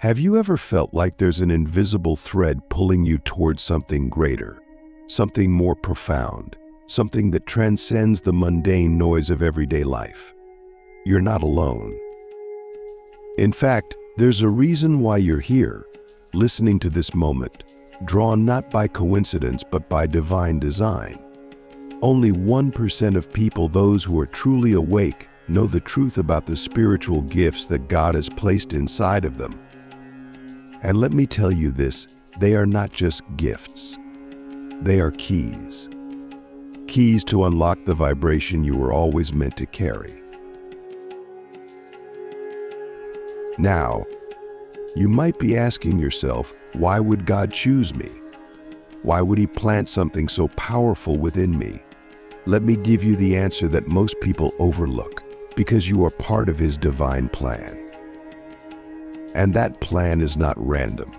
Have you ever felt like there's an invisible thread pulling you towards something greater, something more profound, something that transcends the mundane noise of everyday life? You're not alone. In fact, there's a reason why you're here, listening to this moment, drawn not by coincidence but by divine design. Only 1% of people, those who are truly awake, know the truth about the spiritual gifts that God has placed inside of them. And let me tell you this, they are not just gifts. They are keys. Keys to unlock the vibration you were always meant to carry. Now, you might be asking yourself, why would God choose me? Why would He plant something so powerful within me? Let me give you the answer that most people overlook, because you are part of His divine plan. And that plan is not random.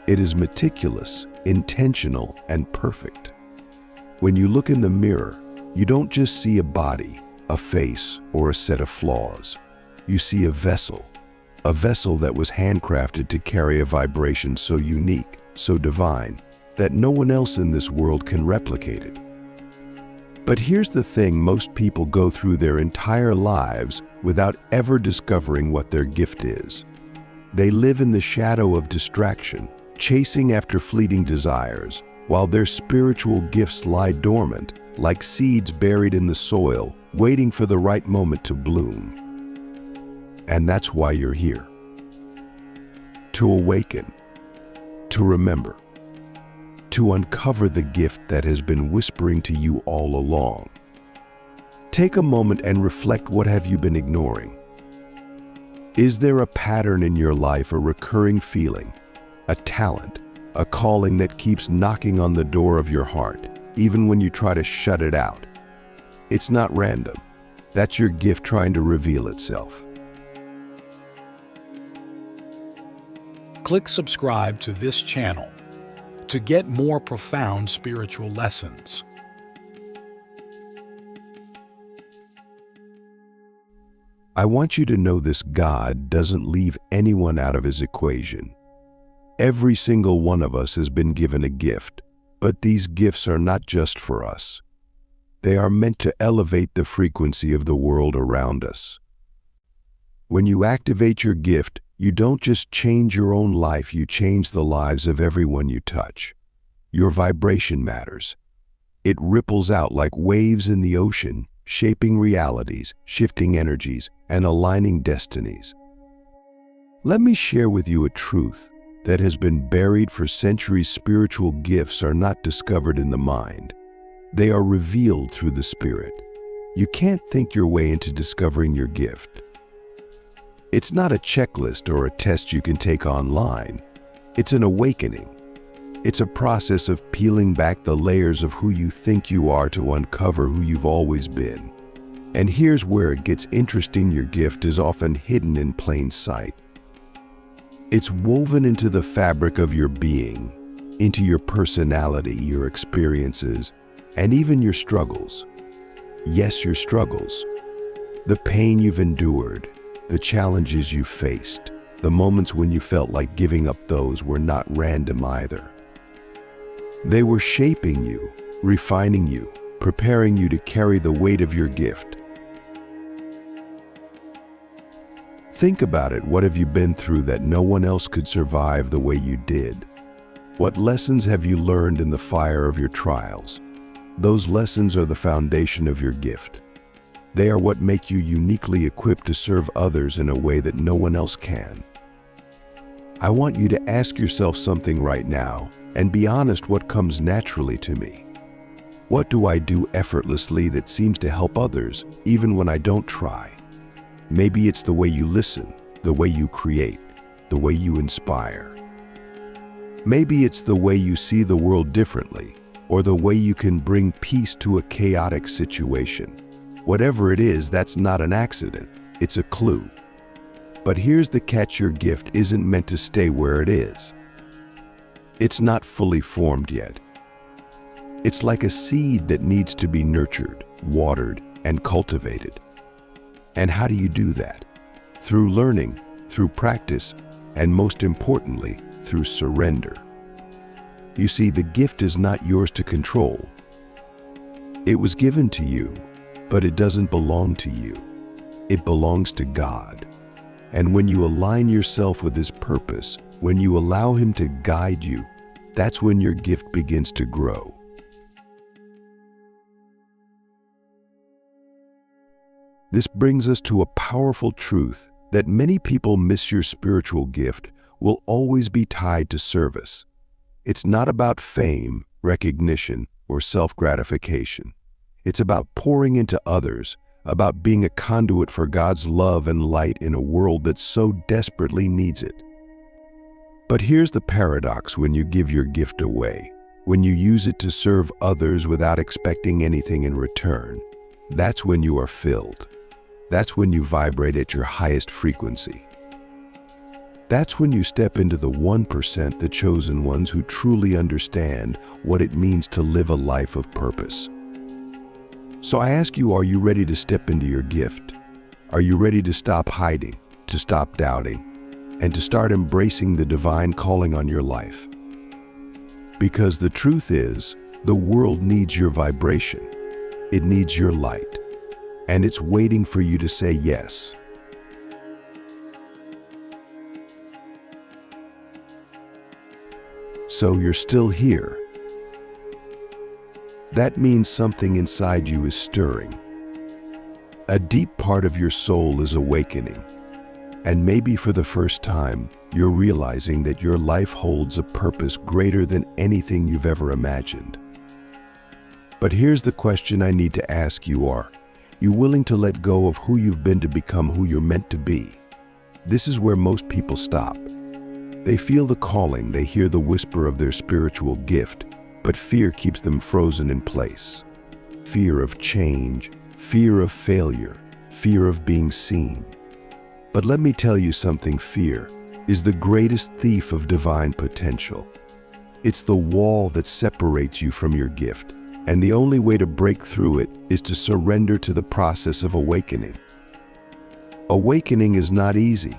It is meticulous, intentional, and perfect. When you look in the mirror, you don't just see a body, a face, or a set of flaws. You see a vessel that was handcrafted to carry a vibration so unique, so divine, that no one else in this world can replicate it. But here's the thing, most people go through their entire lives without ever discovering what their gift is. They live in the shadow of distraction, chasing after fleeting desires, while their spiritual gifts lie dormant, like seeds buried in the soil, waiting for the right moment to bloom. And that's why you're here. To awaken, to remember, to uncover the gift that has been whispering to you all along. Take a moment and reflect, what have you been ignoring? Is there a pattern in your life, a recurring feeling, a talent, a calling that keeps knocking on the door of your heart, even when you try to shut it out? It's not random. That's your gift trying to reveal itself. Click subscribe to this channel to get more profound spiritual lessons. I want you to know this: God doesn't leave anyone out of His equation. Every single one of us has been given a gift, but these gifts are not just for us. They are meant to elevate the frequency of the world around us. When you activate your gift, you don't just change your own life, you change the lives of everyone you touch. Your vibration matters. It ripples out like waves in the ocean, shaping realities, shifting energies, and aligning destinies. Let me share with you a truth that has been buried for centuries. Spiritual gifts are not discovered in the mind. They are revealed through the Spirit. You can't think your way into discovering your gift. It's not a checklist or a test you can take online. It's an awakening. It's a process of peeling back the layers of who you think you are to uncover who you've always been. And here's where it gets interesting: your gift is often hidden in plain sight. It's woven into the fabric of your being, into your personality, your experiences, and even your struggles. Yes, your struggles. The pain you've endured, the challenges you faced, the moments when you felt like giving up, those were not random either. They were shaping you, refining you, preparing you to carry the weight of your gift. Think about it. What have you been through that no one else could survive the way you did? What lessons have you learned in the fire of your trials? Those lessons are the foundation of your gift. They are what make you uniquely equipped to serve others in a way that no one else can. I want you to ask yourself something right now, and be honest: what comes naturally to me? What do I do effortlessly that seems to help others, even when I don't try? Maybe it's the way you listen, the way you create, the way you inspire. Maybe it's the way you see the world differently, or the way you can bring peace to a chaotic situation. Whatever it is, that's not an accident, it's a clue. But here's the catch: your gift isn't meant to stay where it is. It's not fully formed yet. It's like a seed that needs to be nurtured, watered, and cultivated. And how do you do that? Through learning, through practice, and most importantly, through surrender. You see, the gift is not yours to control. It was given to you, but it doesn't belong to you. It belongs to God. And when you align yourself with His purpose, when you allow Him to guide you, that's when your gift begins to grow. This brings us to a powerful truth that many people miss. Your spiritual gift will always be tied to service. It's not about fame, recognition, or self-gratification. It's about pouring into others, about being a conduit for God's love and light in a world that so desperately needs it. But here's the paradox: when you give your gift away, when you use it to serve others without expecting anything in return, that's when you are filled. That's when you vibrate at your highest frequency. That's when you step into the 1%, the chosen ones who truly understand what it means to live a life of purpose. So I ask you, are you ready to step into your gift? Are you ready to stop hiding, to stop doubting, and to start embracing the divine calling on your life? Because the truth is, the world needs your vibration. It needs your light. And it's waiting for you to say yes. So you're still here. That means something inside you is stirring. A deep part of your soul is awakening. And maybe for the first time, you're realizing that your life holds a purpose greater than anything you've ever imagined. But here's the question I need to ask you: are you willing to let go of who you've been to become who you're meant to be? This is where most people stop. They feel the calling, they hear the whisper of their spiritual gift, but fear keeps them frozen in place. Fear of change, fear of failure, fear of being seen. But let me tell you something: fear is the greatest thief of divine potential. It's the wall that separates you from your gift. And the only way to break through it is to surrender to the process of awakening. Awakening is not easy.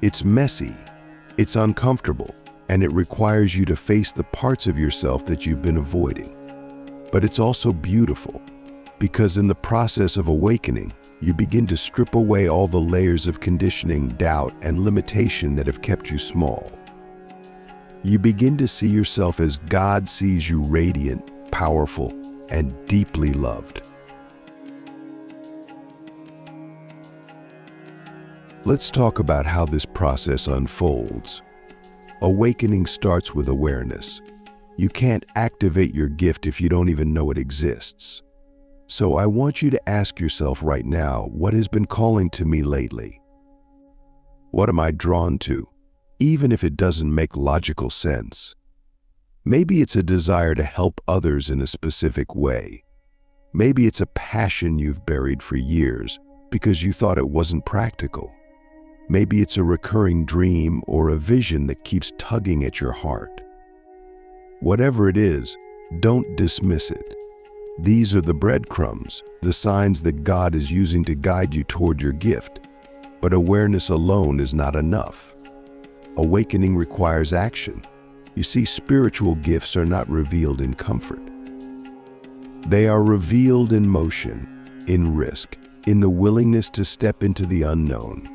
It's messy, it's uncomfortable, and it requires you to face the parts of yourself that you've been avoiding. But it's also beautiful, because in the process of awakening, you begin to strip away all the layers of conditioning, doubt, and limitation that have kept you small. You begin to see yourself as God sees you: radiant, powerful, and deeply loved. Let's talk about how this process unfolds. Awakening starts with awareness. You can't activate your gift if you don't even know it exists. So I want you to ask yourself right now, what has been calling to me lately? What am I drawn to, even if it doesn't make logical sense? Maybe it's a desire to help others in a specific way. Maybe it's a passion you've buried for years because you thought it wasn't practical. Maybe it's a recurring dream or a vision that keeps tugging at your heart. Whatever it is, don't dismiss it. These are the breadcrumbs, the signs that God is using to guide you toward your gift. But awareness alone is not enough. Awakening requires action. You see, spiritual gifts are not revealed in comfort. They are revealed in motion, in risk, in the willingness to step into the unknown.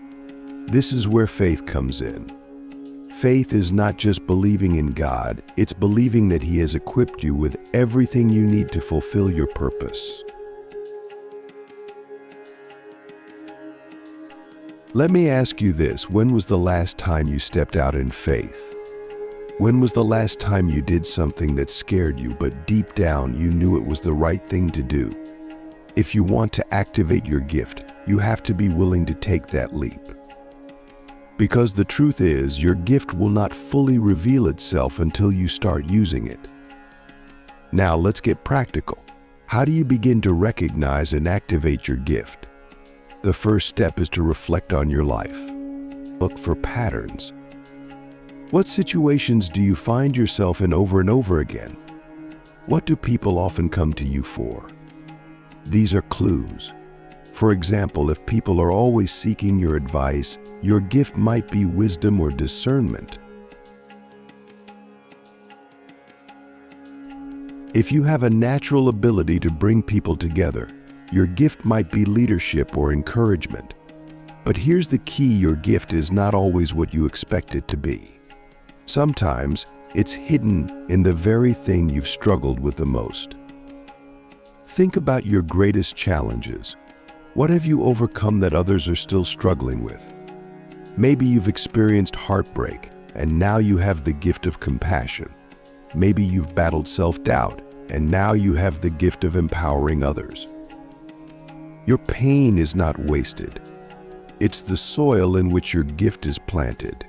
This is where faith comes in. Faith is not just believing in God, it's believing that He has equipped you with everything you need to fulfill your purpose. Let me ask you this: when was the last time you stepped out in faith? When was the last time you did something that scared you, but deep down you knew it was the right thing to do? If you want to activate your gift, you have to be willing to take that leap. Because the truth is, your gift will not fully reveal itself until you start using it. Now let's get practical. How do you begin to recognize and activate your gift? The first step is to reflect on your life. Look for patterns. What situations do you find yourself in over and over again? What do people often come to you for? These are clues. For example, if people are always seeking your advice, Your gift might be wisdom or discernment. If you have a natural ability to bring people together, your gift might be leadership or encouragement. But here's the key: your gift is not always what you expect it to be. Sometimes it's hidden in the very thing you've struggled with the most. Think about your greatest challenges. What have you overcome that others are still struggling with? Maybe you've experienced heartbreak and now you have the gift of compassion. Maybe you've battled self-doubt and now you have the gift of empowering others. Your pain is not wasted. It's the soil in which your gift is planted.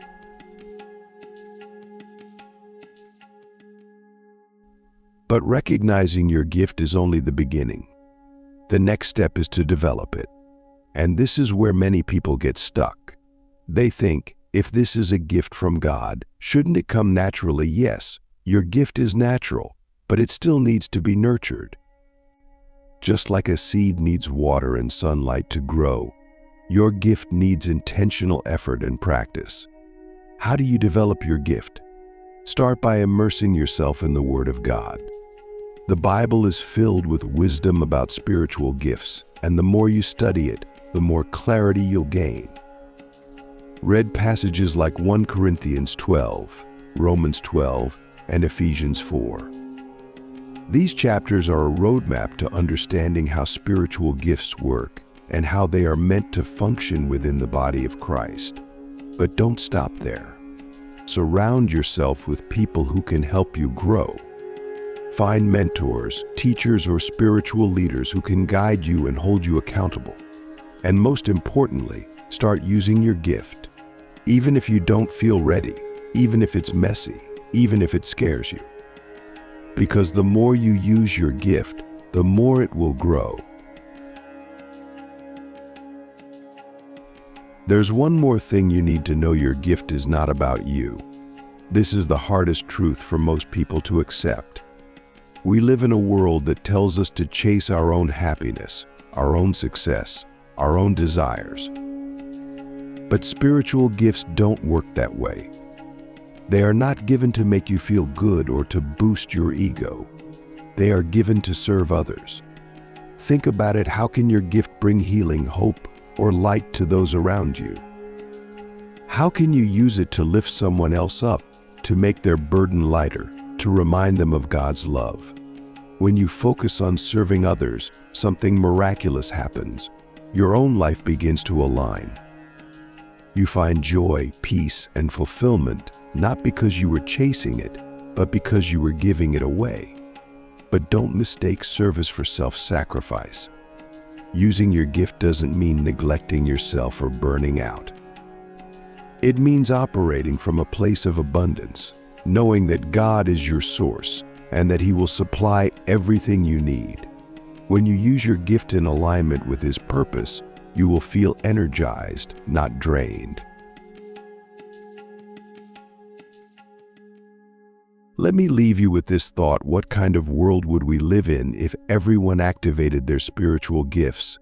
But recognizing your gift is only the beginning. The next step is to develop it. And this is where many people get stuck. They think, if this is a gift from God, shouldn't it come naturally? Yes, your gift is natural, but it still needs to be nurtured. Just like a seed needs water and sunlight to grow, your gift needs intentional effort and practice. How do you develop your gift? Start by immersing yourself in the Word of God. The Bible is filled with wisdom about spiritual gifts, and the more you study it, the more clarity you'll gain. Read passages like 1 Corinthians 12, Romans 12, and Ephesians 4. These chapters are a roadmap to understanding how spiritual gifts work and how they are meant to function within the body of Christ. But don't stop there. Surround yourself with people who can help you grow. Find mentors, teachers, or spiritual leaders who can guide you and hold you accountable. And most importantly, start using your gift. Even if you don't feel ready, even if it's messy, even if it scares you. Because the more you use your gift, the more it will grow. There's one more thing you need to know: your gift is not about you. This is the hardest truth for most people to accept. We live in a world that tells us to chase our own happiness, our own success, our own desires. But spiritual gifts don't work that way. They are not given to make you feel good or to boost your ego. They are given to serve others. Think about it: how can your gift bring healing, hope, or light to those around you? How can you use it to lift someone else up, to make their burden lighter, to remind them of God's love? When you focus on serving others, something miraculous happens. Your own life begins to align. You find joy, peace, and fulfillment, not because you were chasing it, but because you were giving it away. But don't mistake service for self-sacrifice. Using your gift doesn't mean neglecting yourself or burning out. It means operating from a place of abundance, knowing that God is your source and that He will supply everything you need. When you use your gift in alignment with His purpose, you will feel energized, not drained. Let me leave you with this thought: what kind of world would we live in if everyone activated their spiritual gifts?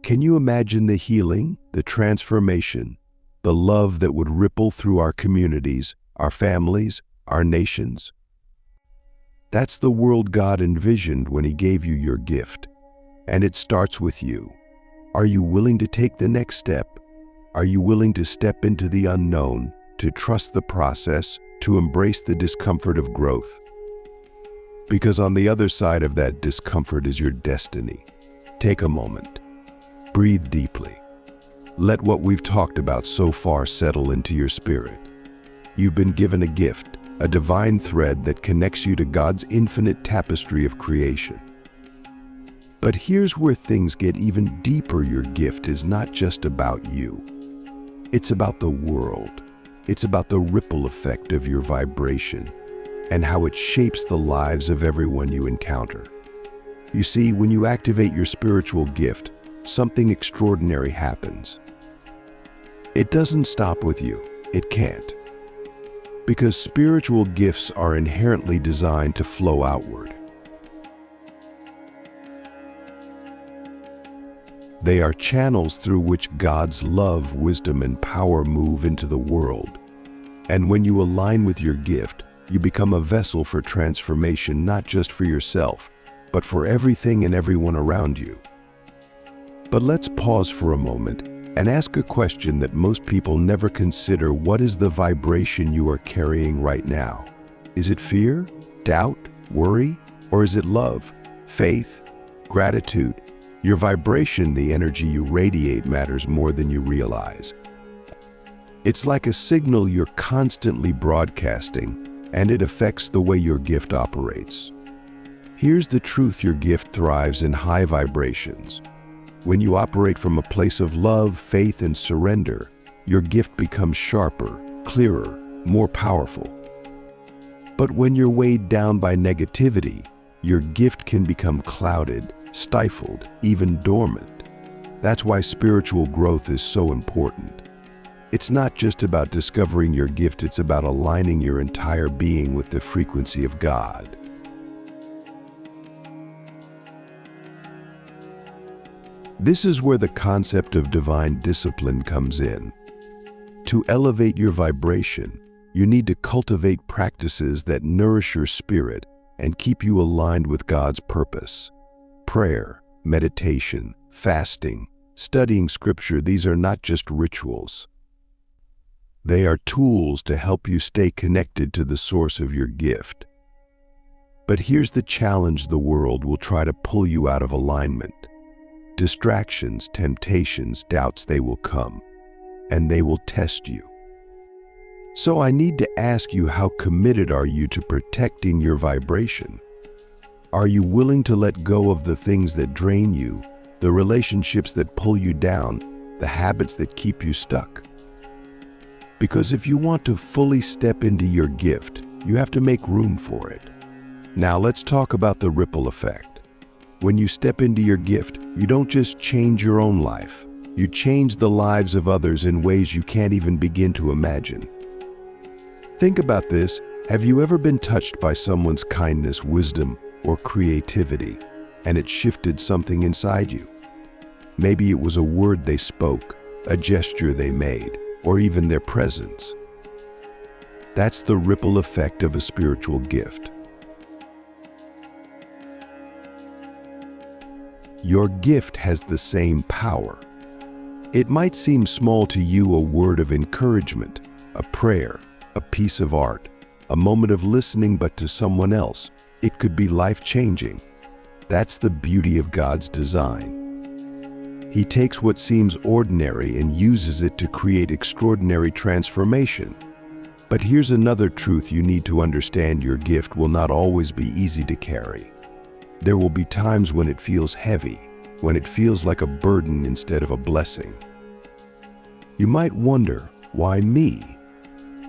Can you imagine the healing, the transformation, the love that would ripple through our communities, our families, our nations? That's the world God envisioned when He gave you your gift. And it starts with you. Are you willing to take the next step? Are you willing to step into the unknown, to trust the process, to embrace the discomfort of growth? Because on the other side of that discomfort is your destiny. Take a moment. Breathe deeply. Let what we've talked about so far settle into your spirit. You've been given a gift, a divine thread that connects you to God's infinite tapestry of creation. But here's where things get even deeper. Your gift is not just about you. It's about the world. It's about the ripple effect of your vibration and how it shapes the lives of everyone you encounter. You see, when you activate your spiritual gift, something extraordinary happens. It doesn't stop with you. It can't. Because spiritual gifts are inherently designed to flow outward. They are channels through which God's love, wisdom, and power move into the world. And when you align with your gift, you become a vessel for transformation, not just for yourself, but for everything and everyone around you. But let's pause for a moment and ask a question that most people never consider. What is the vibration you are carrying right now? Is it fear, doubt, worry, or is it love, faith, gratitude? Your vibration, the energy you radiate, matters more than you realize. It's like a signal you're constantly broadcasting, and it affects the way your gift operates. Here's the truth: your gift thrives in high vibrations. When you operate from a place of love, faith, and surrender, your gift becomes sharper, clearer, more powerful. But when you're weighed down by negativity, your gift can become clouded, stifled, even dormant. That's why spiritual growth is so important. It's not just about discovering your gift, it's about aligning your entire being with the frequency of God. This is where the concept of divine discipline comes in. To elevate your vibration, you need to cultivate practices that nourish your spirit and keep you aligned with God's purpose. Prayer, meditation, fasting, studying scripture, these are not just rituals. They are tools to help you stay connected to the source of your gift. But here's the challenge: the world will try to pull you out of alignment. Distractions, temptations, doubts, they will come, and they will test you. So I need to ask you, how committed are you to protecting your vibration? Are you willing to let go of the things that drain you, the relationships that pull you down, the habits that keep you stuck? Because if you want to fully step into your gift, you have to make room for it. Now let's talk about the ripple effect. When you step into your gift, you don't just change your own life. You change the lives of others in ways you can't even begin to imagine. Think about this. Have you ever been touched by someone's kindness, wisdom, or creativity, and it shifted something inside you? Maybe it was a word they spoke, a gesture they made, or even their presence. That's the ripple effect of a spiritual gift. Your gift has the same power. It might seem small to you, a word of encouragement, a prayer, a piece of art, a moment of listening, but to someone else, it could be life-changing. That's the beauty of God's design. He takes what seems ordinary and uses it to create extraordinary transformation. But here's another truth you need to understand: your gift will not always be easy to carry. There will be times when it feels heavy, when it feels like a burden instead of a blessing. You might wonder, why me?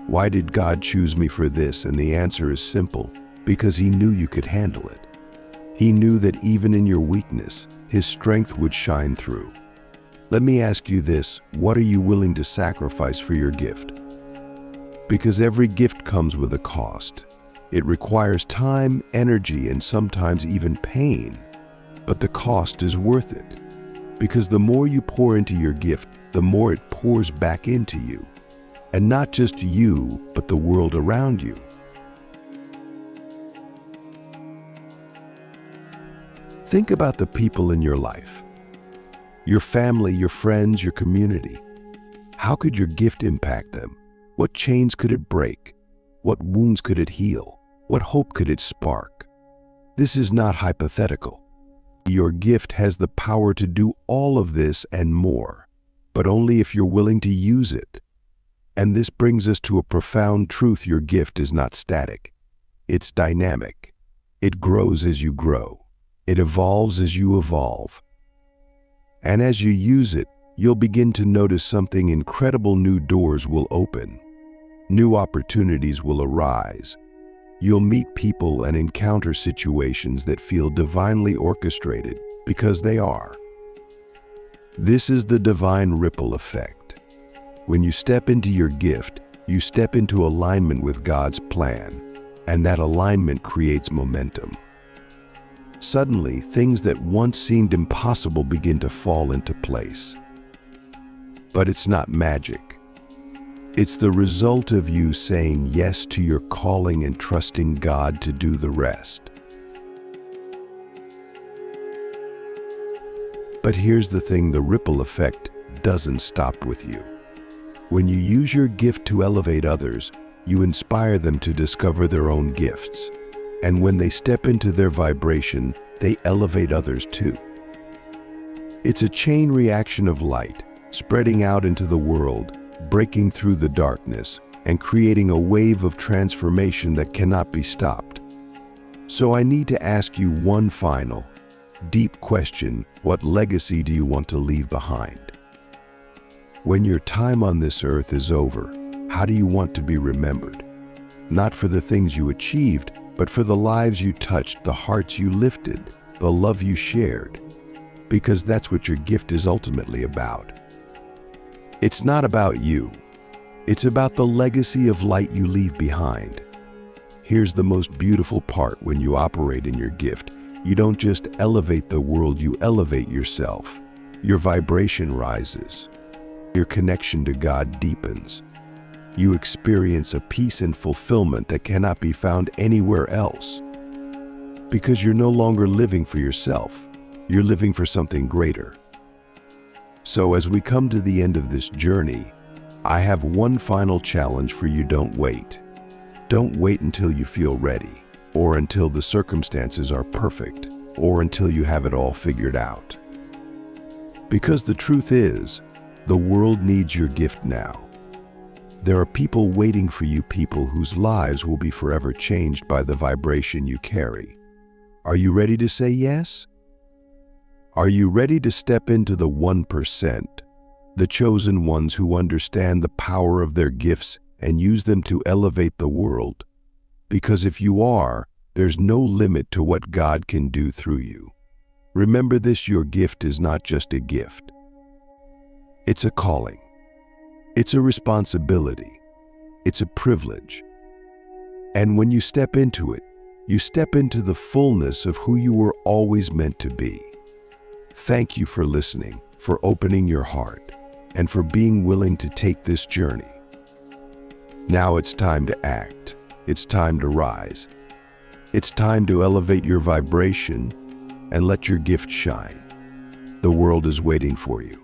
Why did God choose me for this? And the answer is simple: because He knew you could handle it. He knew that even in your weakness, His strength would shine through. Let me ask you this: what are you willing to sacrifice for your gift? Because every gift comes with a cost. It requires time, energy, and sometimes even pain. But the cost is worth it. Because the more you pour into your gift, the more it pours back into you. And not just you, but the world around you. Think about the people in your life. Your family, your friends, your community. How could your gift impact them? What chains could it break? What wounds could it heal? What hope could it spark? This is not hypothetical. Your gift has the power to do all of this and more, but only if you're willing to use it. And this brings us to a profound truth: your gift is not static. It's dynamic. It grows as you grow. It evolves as you evolve. And as you use it, you'll begin to notice something incredible. New doors will open. New opportunities will arise. You'll meet people and encounter situations that feel divinely orchestrated, because they are. This is the divine ripple effect. When you step into your gift, you step into alignment with God's plan, and that alignment creates momentum. Suddenly, things that once seemed impossible begin to fall into place. But it's not magic. It's the result of you saying yes to your calling and trusting God to do the rest. But here's the thing, the ripple effect doesn't stop with you. When you use your gift to elevate others, you inspire them to discover their own gifts. And when they step into their vibration, they elevate others too. It's a chain reaction of light, spreading out into the world, breaking through the darkness, and creating a wave of transformation that cannot be stopped. So I need to ask you one final, deep question: what legacy do you want to leave behind? When your time on this earth is over, how do you want to be remembered? Not for the things you achieved, but for the lives you touched, the hearts you lifted, the love you shared. Because that's what your gift is ultimately about. It's not about you. It's about the legacy of light you leave behind. Here's the most beautiful part: when you operate in your gift, you don't just elevate the world, you elevate yourself. Your vibration rises. Your connection to God deepens. You experience a peace and fulfillment that cannot be found anywhere else. Because you're no longer living for yourself, you're living for something greater. So as we come to the end of this journey, I have one final challenge for you: don't wait. Don't wait until you feel ready, or until the circumstances are perfect, or until you have it all figured out. Because the truth is, the world needs your gift now. There are people waiting for you, people whose lives will be forever changed by the vibration you carry. Are you ready to say yes? Are you ready to step into the 1%, the chosen ones who understand the power of their gifts and use them to elevate the world? Because if you are, there's no limit to what God can do through you. Remember this: your gift is not just a gift. It's a calling. It's a responsibility. It's a privilege. And when you step into it, you step into the fullness of who you were always meant to be. Thank you for listening, for opening your heart, and for being willing to take this journey. Now it's time to act. It's time to rise. It's time to elevate your vibration and let your gift shine. The world is waiting for you.